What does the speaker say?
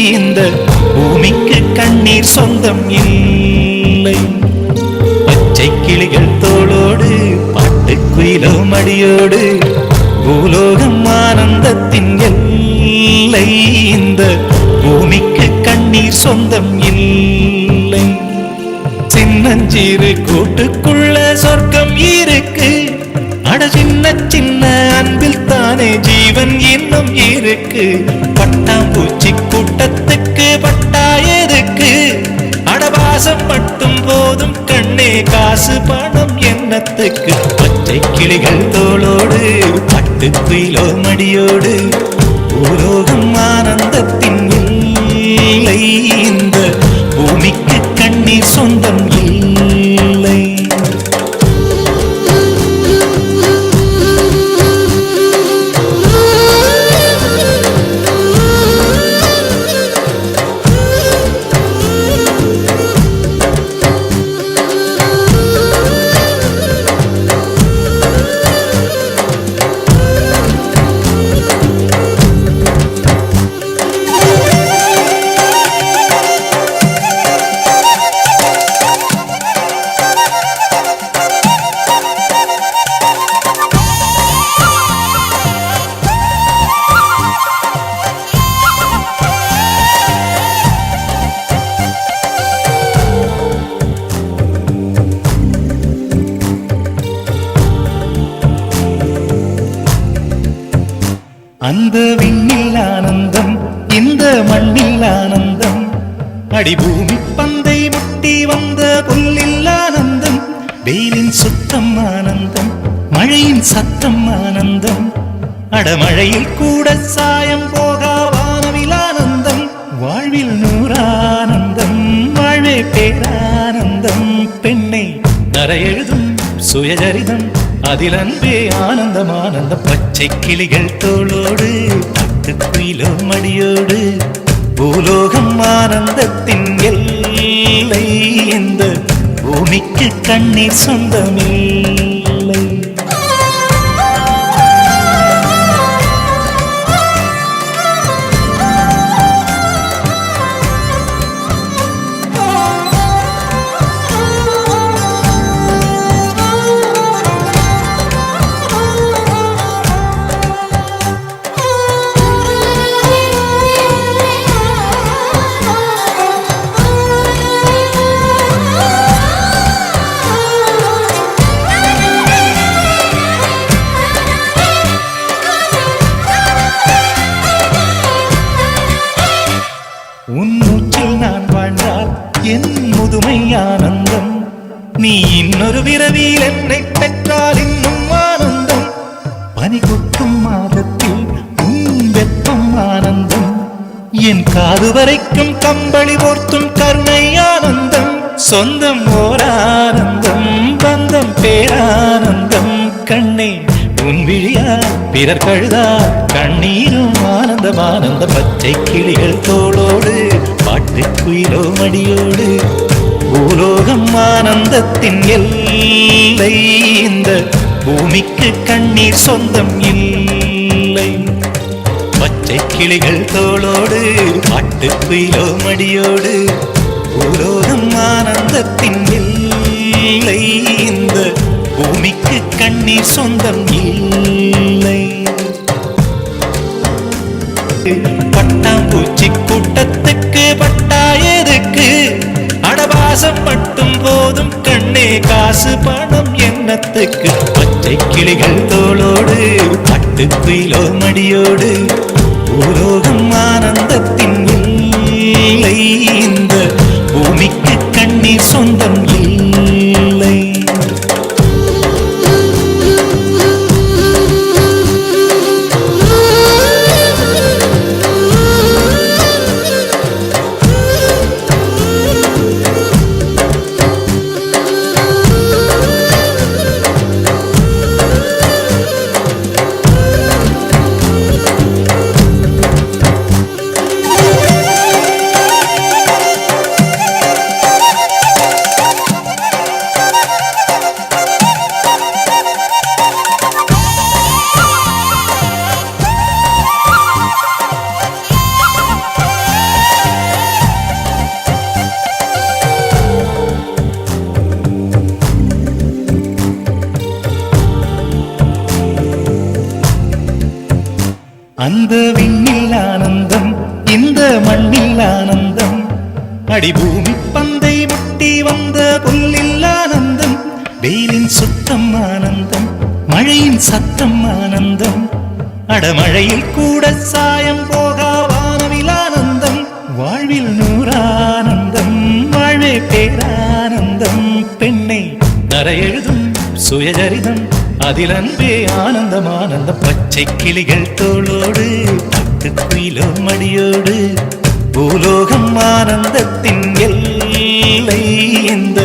இந்த பூமிக்கு கண்ணீர் சொந்தம் இல்லை. பச்சை கிளிகள் தோளோடு பாட்டுக்குயிலோ மடியோடு பூலோகம் ஆனந்தத்தின் எல்லை. இந்த பூமிக்கு கண்ணீர் சொந்தம் இல்லை. சின்னஞ்சீரு கூட்டுக்குள்ள சொர்க்கம் இருக்கு. அட சின்ன சின்ன அன்பில் தானே ஜீவன் இன்னும் இருக்கு. பட்டாம்பூச்சி கூட்டத்துக்கு பட்டா எதுக்கு? அடவாசம் மட்டும் போதும் கண்ணே, காசு பணம் என்னத்துக்கு? பச்சை கிளிகள் தோளோடு பட்டுக்குயிலோ மடியோடு பூலோகம் ஆனந்தத்தின் இல்லை. இந்த பூமிக்கு கண்ணீர் சொந்தம் இல்லை. அந்த விண்ணில் ஆனந்தம், இந்த மண்ணில் ஆனந்தம். அடிபூமி பந்தை முட்டி வந்த புல்லில் ஆனந்தம். வெயிலின் சுத்தம் ஆனந்தம், மழையின் சத்தம் ஆனந்தம். அடமழையில் கூட சாயம் போகா வானவில் ஆனந்தம். வாழ்வில் நூறானந்தம், வாழ்வே பேரானந்தம். பெண்ணை தரையெழுதும் சுயஜரிதம், அதில் அன்பே ஆனந்தம் ஆனந்தம். பச்சை கிளிகள் தோளோடு பட்டுக்குயிலோ மடியோடு பூலோகம் ஆனந்தத்தின் எல்லை. இந்த பூமிக்கு கண்ணீர் சொந்தமில்லை. உன் மூச்சில் நான் வாழ்ந்தால் என் முதுமை ஆனந்தம். நீ இன்னொரு விரவியில் என்னை பெற்றால் இன்னும் ஆனந்தம். பனி கொட்டும் மாதத்தில் உன் வெப்பம் ஆனந்தம். என் காது வரைக்கும் கம்பளி போர்த்தும் கருணை ஆனந்தம். சொந்தம் ஓர் ஆனந்தம், பந்தம் பேரானந்தம். கண்ணே உன் விழியா பிறர் கழுதா கண்ணீரும் ஆனந்தம் ஆனந்தம். பச்சை கிளிகள் தோளோடு பாட்டுக்குயிலோ மடியோடு பூலோகம் ஆனந்தத்தின் எல்லை. இந்த பூமிக்கு கண்ணீர் சொந்தம் இல்லை. பச்சை கிளிகள் தோளோடு பாட்டுக்குயிலோ மடியோடு பூலோகம் ஆனந்தத்தின் எல்லை. இந்த பூமிக்கு கண்ணீர் சொந்தம் இல்லை. பட்டாம்பூச்சி கூட்டத்துக்கு பட்டா எதுக்கு? அடவாசம் மட்டும் போதும் கண்ணே, காசு பணம் என்னத்துக்கு? பச்சை கிளிகள் தோளோடு பட்டுக்குயிலோ மடியோடு பூலோகம் ஆனந்தத்தின் இல்லை. இந்த பூமிக்கு கண்ணீர் சொந்தம் இல்லை. அந்த விண்ணில் ஆனந்தம் இந்த மண்ணில் ஆனந்தம் அடிபூமி பந்தை முட்டி வந்த புல்லில் ஆனந்தம் வெயிலின் சுத்தம் ஆனந்தம் மழையின் சத்தம் ஆனந்தம் அடமழையில் கூட சாயம் போகா வானவில் ஆனந்தம் வாழ்வில் நூறானந்தம் வாழ்வே பேரானந்தம் பெண்ணை நரையெழுதும் சுயசரிதம் அதில் அன்பே ஆனந்தம் ஆனந்தம் பச்சை கிளிகள் தோளோடு பட்டு குயிலோ மடியோடு பூலோகம் ஆனந்தத்தின் எல்லை இந்த